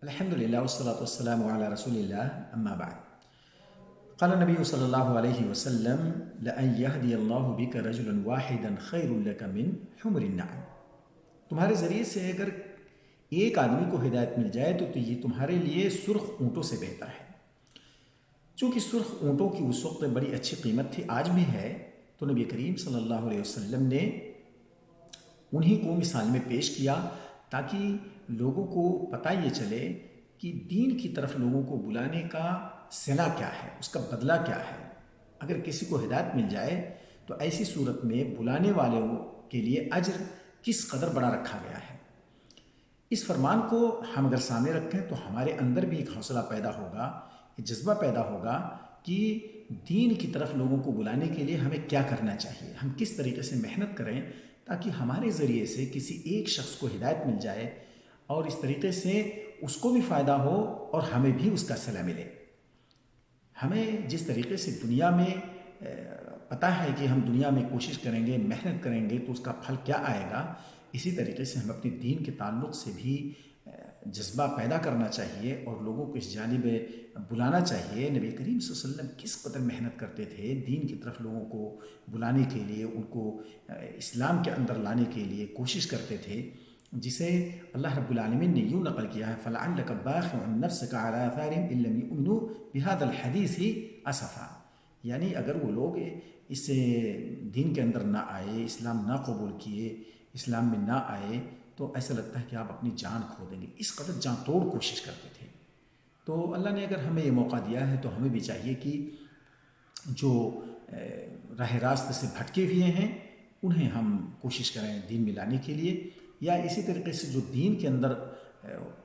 الحمد لله والصلاة والسلام على رسول الله أما بعد. قال النبي صلى الله عليه وسلم لأن يهدي الله بك رجلا واحدا خير لك من حمر النعم. تمہارے ذریعے سے اگر ایک آدمی کو ہدایت مل جائے تو یہ تمہارے لیے سرخ اونٹوں سے بہتر ہے. چونکہ سرخ اونٹوں کی اس وقت بڑی اچھی قیمت تھی، آج بھی ہے، تو نبی کریم صلی اللہ علیہ وسلم نے انہی کو مثال میں پیش کیا تاکہ لوگوں کو پتہ یہ چلے کہ دین کی طرف لوگوں کو بلانے کا صلہ کیا ہے، اس کا بدلہ کیا ہے. اگر کسی کو ہدایت مل جائے تو ایسی صورت میں بلانے والوں کے لیے اجر کس قدر بڑا رکھا گیا ہے. اس فرمان کو ہم اگر سامنے رکھیں تو ہمارے اندر بھی ایک حوصلہ پیدا ہوگا، ایک جذبہ پیدا ہوگا کہ دین کی طرف لوگوں کو بلانے کے لیے ہمیں کیا کرنا چاہیے، ہم کس طریقے سے محنت کریں تاکہ ہمارے ذریعے سے کسی ایک شخص کو ہدایت مل جائے اور اس طریقے سے اس کو بھی فائدہ ہو اور ہمیں بھی اس کا صلہ ملے. ہمیں جس طریقے سے دنیا میں پتہ ہے کہ ہم دنیا میں کوشش کریں گے، محنت کریں گے تو اس کا پھل کیا آئے گا، اسی طریقے سے ہم اپنے دین کے تعلق سے بھی جذبہ پیدا کرنا چاہیے اور لوگوں کو اس جانب بلانا چاہیے. نبی کریم صلی اللہ علیہ وسلم کس قدر محنت کرتے تھے دین کی طرف لوگوں کو بلانے کے لیے، ان کو اسلام کے اندر لانے کے لیے کوشش کرتے تھے، جسے اللہ رب العالمین نے یوں نقل کیا ہے فَلَعَلَّكَ بَاخِعٌ نَفْسَكَ عَلَىٰ آثَارِهِمْ إِن لَّمْ يُؤْمِنُوا بِهَٰذَا الْحَدِيثِ أَسَفًا. یعنی اگر وہ لوگ اس دین کے اندر نہ آئے، اسلام نہ قبول کیے، اسلام میں نہ آئے، تو ایسا لگتا ہے کہ آپ اپنی جان کھو دیں گے. اس قدر جان توڑ کوشش کرتے تھے. تو اللہ نے اگر ہمیں یہ موقع دیا ہے تو ہمیں بھی چاہیے کہ جو راہ راست سے بھٹکے ہوئے ہیں انہیں ہم کوشش کریں دین میں لانے کے لیے، یا اسی طریقے سے جو دین کے اندر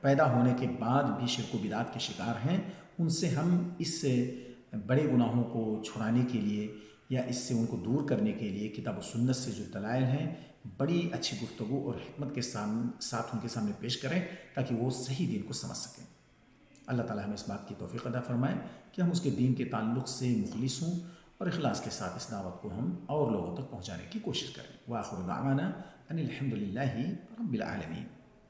پیدا ہونے کے بعد بھی شرک و بدعت کے شکار ہیں ان سے ہم اس سے بڑے گناہوں کو چھڑانے کے لیے یا اس سے ان کو دور کرنے کے لیے کتاب و سنت سے جو دلائل ہیں بڑی اچھی گفتگو اور حکمت کے ساتھ ان کے سامنے پیش کریں تاکہ وہ صحیح دین کو سمجھ سکیں. اللہ تعالی ہمیں اس بات کی توفیق عطا فرمائے کہ ہم اس کے دین کے تعلق سے مخلص ہوں اور اخلاص کے ساتھ اس دعوت کو ہم اور لوگوں تک پہنچانے کی کوشش کریں. وآخر دعوانا ان الحمد للہ رب العالمین.